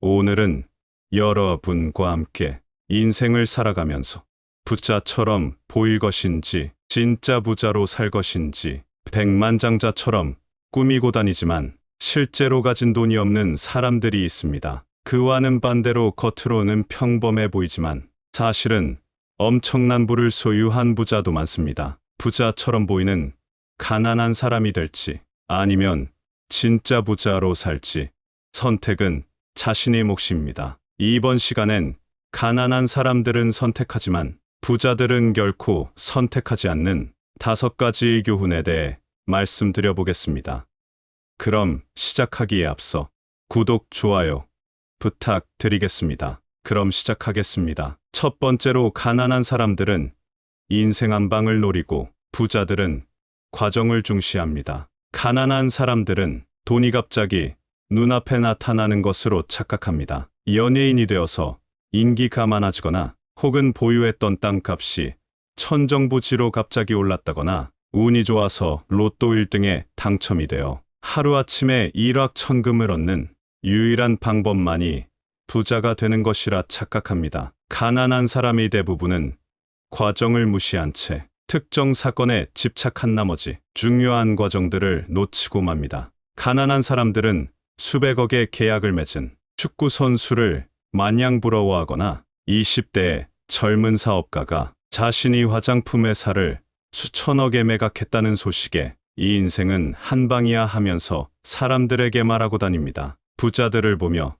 오늘은 여러분과 함께 인생을 살아가면서 부자처럼 보일 것인지, 진짜 부자로 살 것인지, 백만장자처럼 꾸미고 다니지만 실제로 가진 돈이 없는 사람들이 있습니다. 그와는 반대로 겉으로는 평범해 보이지만 사실은 엄청난 부를 소유한 부자도 많습니다. 부자처럼 보이는 가난한 사람이 될지 아니면 진짜 부자로 살지 선택은 자신의 몫입니다. 이번 시간엔 가난한 사람들은 선택하지만 부자들은 결코 선택하지 않는 5가지의 교훈에 대해 말씀드려 보겠습니다. 그럼 시작하기에 앞서 구독, 좋아요 부탁드리겠습니다. 그럼 시작하겠습니다. 첫 번째로 가난한 사람들은 인생 한 방을 노리고 부자들은 과정을 중시합니다. 가난한 사람들은 돈이 갑자기 눈앞에 나타나는 것으로 착각합니다. 연예인이 되어서 인기가 많아지거나 혹은 보유했던 땅값이 천정부지로 갑자기 올랐다거나 운이 좋아서 로또 1등에 당첨이 되어 하루아침에 일확천금을 얻는 유일한 방법만이 부자가 되는 것이라 착각합니다. 가난한 사람의 대부분은 과정을 무시한 채 특정 사건에 집착한 나머지 중요한 과정들을 놓치고 맙니다. 가난한 사람들은 수백억의 계약을 맺은 축구 선수를 마냥 부러워하거나 20대의 젊은 사업가가 자신이 화장품 회사를 수천억에 매각했다는 소식에 이 인생은 한방이야 하면서 사람들에게 말하고 다닙니다. 부자들을 보며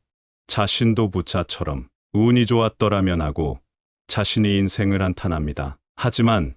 자신도 부자처럼 운이 좋았더라면 하고 자신의 인생을 한탄합니다. 하지만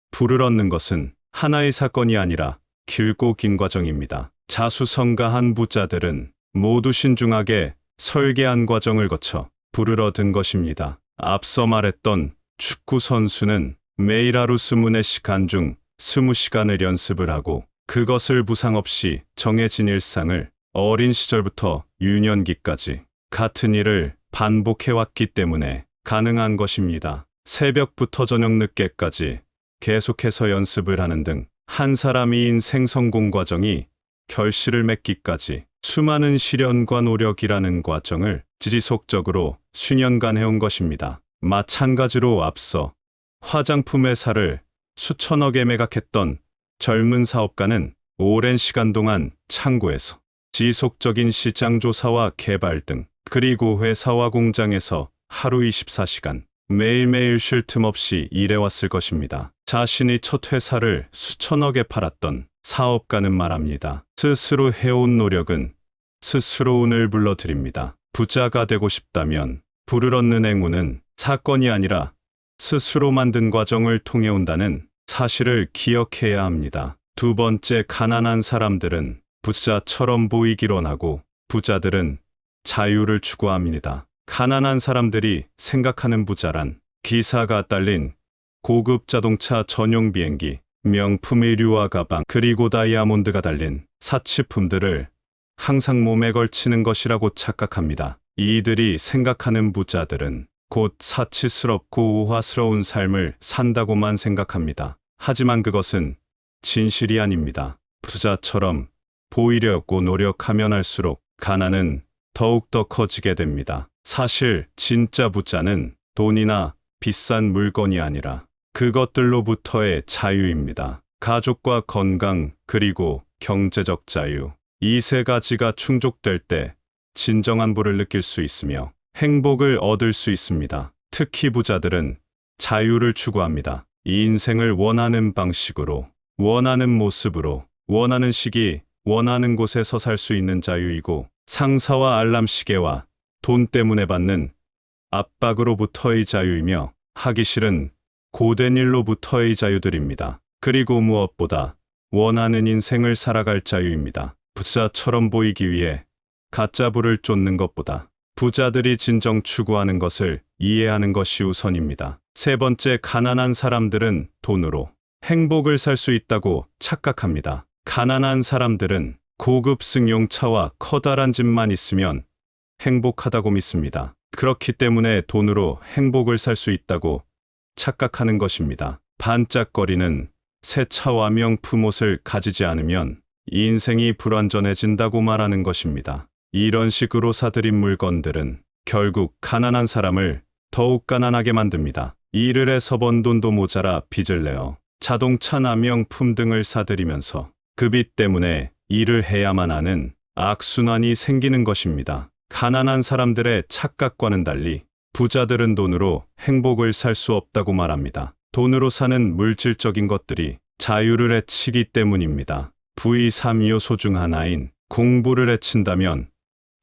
부를 얻는 것은 하나의 사건이 아니라 길고 긴 과정입니다. 자수성가한 부자들은 모두 신중하게 설계한 과정을 거쳐 부를 얻은 것입니다. 앞서 말했던 축구 선수는 매일 하루 24시간 중 20시간을 연습을 하고 그것을 부상 없이 정해진 일상을 어린 시절부터 유년기까지 같은 일을 반복해왔기 때문에 가능한 것입니다. 새벽부터 저녁 늦게까지 계속해서 연습을 하는 등 한 사람의 인생 성공 과정이 결실을 맺기까지 수많은 시련과 노력이라는 과정을 지지속적으로 수년간 해온 것입니다. 마찬가지로 앞서 화장품 회사를 수천억에 매각했던 젊은 사업가는 오랜 시간 동안 창고에서 지속적인 시장 조사와 개발 등 그리고 회사와 공장에서 하루 24시간 매일매일 쉴 틈 없이 일해왔을 것입니다. 자신이 첫 회사를 수천억에 팔았던 사업가는 말합니다. 스스로 해온 노력은 스스로 운을 불러들입니다. 부자가 되고 싶다면 부를 얻는 행운은 사건이 아니라 스스로 만든 과정을 통해 온다는 사실을 기억해야 합니다. 두 번째, 가난한 사람들은 부자처럼 보이기로 하고 부자들은 자유를 추구합니다. 가난한 사람들이 생각하는 부자란 기사가 딸린 고급 자동차 전용 비행기, 명품 의류와 가방, 그리고 다이아몬드가 달린 사치품들을 항상 몸에 걸치는 것이라고 착각합니다. 이들이 생각하는 부자들은 곧 사치스럽고 우화스러운 삶을 산다고만 생각합니다. 하지만 그것은 진실이 아닙니다. 부자처럼 보이려고 노력하면 할수록 가난은 더욱더 커지게 됩니다. 사실 진짜 부자는 돈이나 비싼 물건이 아니라 그것들로부터의 자유입니다. 가족과 건강 그리고 경제적 자유. 이 3가지가 충족될 때 진정한 부를 느낄 수 있으며 행복을 얻을 수 있습니다. 특히 부자들은 자유를 추구합니다. 이 인생을 원하는 방식으로, 원하는 모습으로, 원하는 시기, 원하는 곳에서 살 수 있는 자유이고 상사와 알람 시계와 돈 때문에 받는 압박으로부터의 자유이며 하기 싫은 고된 일로부터의 자유들입니다. 그리고 무엇보다 원하는 인생을 살아갈 자유입니다. 부자처럼 보이기 위해 가짜 부를 쫓는 것보다 부자들이 진정 추구하는 것을 이해하는 것이 우선입니다. 세 번째, 가난한 사람들은 돈으로 행복을 살 수 있다고 착각합니다. 가난한 사람들은 고급 승용차와 커다란 집만 있으면 행복하다고 믿습니다. 그렇기 때문에 돈으로 행복을 살 수 있다고 착각하는 것입니다. 반짝거리는 새 차와 명품 옷을 가지지 않으면 인생이 불완전해진다고 말하는 것입니다. 이런 식으로 사들인 물건들은 결국 가난한 사람을 더욱 가난하게 만듭니다. 일을 해서 번 돈도 모자라 빚을 내어 자동차 남용품 등을 사들이면서 그 빚 때문에 일을 해야만 하는 악순환이 생기는 것입니다. 가난한 사람들의 착각과는 달리 부자들은 돈으로 행복을 살 수 없다고 말합니다. 돈으로 사는 물질적인 것들이 자유를 해치기 때문입니다. V3요소 중 하나인 공부를 해친다면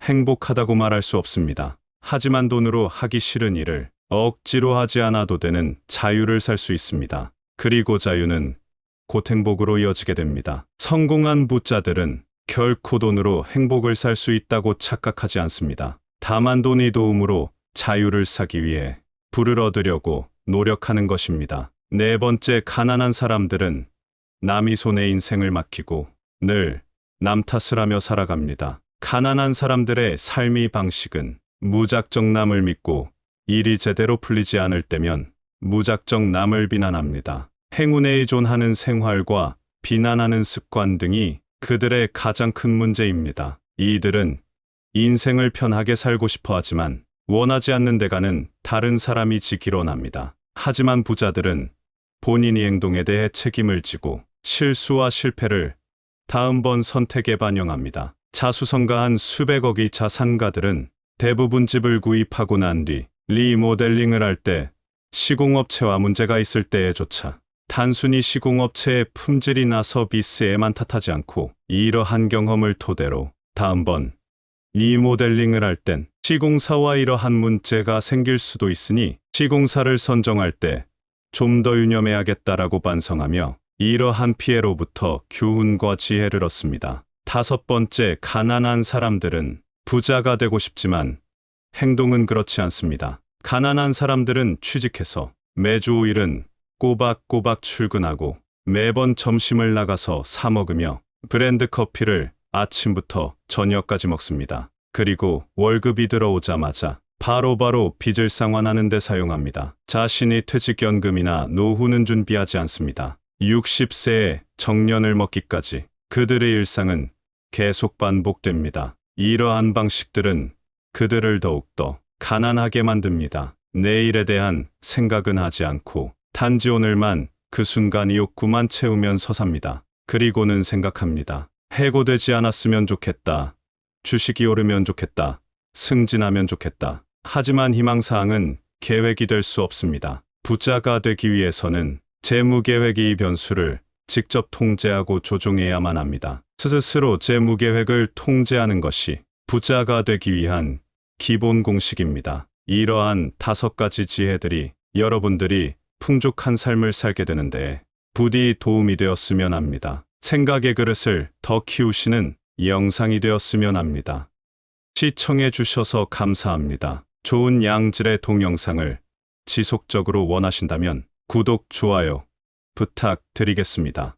행복하다고 말할 수 없습니다. 하지만 돈으로 하기 싫은 일을 억지로 하지 않아도 되는 자유를 살 수 있습니다. 그리고 자유는 곧 행복으로 이어지게 됩니다. 성공한 부자들은 결코 돈으로 행복을 살 수 있다고 착각하지 않습니다. 다만 돈의 도움으로 자유를 사기 위해 부를 얻으려고 노력하는 것입니다. 네 번째, 가난한 사람들은 남의 손에 인생을 맡기고 늘 남 탓을 하며 살아갑니다. 가난한 사람들의 삶의 방식은 무작정 남을 믿고 일이 제대로 풀리지 않을 때면 무작정 남을 비난합니다. 행운에 의존하는 생활과 비난하는 습관 등이 그들의 가장 큰 문제입니다. 이들은 인생을 편하게 살고 싶어 하지만 원하지 않는 데 가는 다른 사람이 지기로 원합니다. 하지만 부자들은 본인이 행동에 대해 책임을 지고 실수와 실패를 다음번 선택에 반영합니다. 자수성가한 수백억의 자산가들은 대부분 집을 구입하고 난 뒤 리모델링을 할 때 시공업체와 문제가 있을 때에조차 단순히 시공업체의 품질이나 서비스에만 탓하지 않고 이러한 경험을 토대로 다음번 리모델링을 할 땐 시공사와 이러한 문제가 생길 수도 있으니 시공사를 선정할 때 좀 더 유념해야겠다라고 반성하며 이러한 피해로부터 교훈과 지혜를 얻습니다. 다섯 번째, 가난한 사람들은 부자가 되고 싶지만 행동은 그렇지 않습니다. 가난한 사람들은 취직해서 매주 5일은 꼬박꼬박 출근하고 매번 점심을 나가서 사 먹으며 브랜드 커피를 아침부터 저녁까지 먹습니다. 그리고 월급이 들어오자마자 바로바로 빚을 상환하는 데 사용합니다. 자신의 퇴직연금이나 노후는 준비하지 않습니다. 60세에 정년을 먹기까지 그들의 일상은 계속 반복됩니다. 이러한 방식들은 그들을 더욱더 가난하게 만듭니다. 내일에 대한 생각은 하지 않고 단지 오늘만 그 순간의 욕구만 채우면서 삽니다. 그리고는 생각합니다. 해고되지 않았으면 좋겠다. 주식이 오르면 좋겠다. 승진하면 좋겠다. 하지만 희망사항은 계획이 될 수 없습니다. 부자가 되기 위해서는 재무계획의 변수를 직접 통제하고 조종해야만 합니다. 스스로 재무계획을 통제하는 것이 부자가 되기 위한 기본 공식입니다. 이러한 5가지 지혜들이 여러분들이 풍족한 삶을 살게 되는데 부디 도움이 되었으면 합니다. 생각의 그릇을 더 키우시는 영상이 되었으면 합니다. 시청해 주셔서 감사합니다. 좋은 양질의 동영상을 지속적으로 원하신다면 구독, 좋아요 부탁드리겠습니다.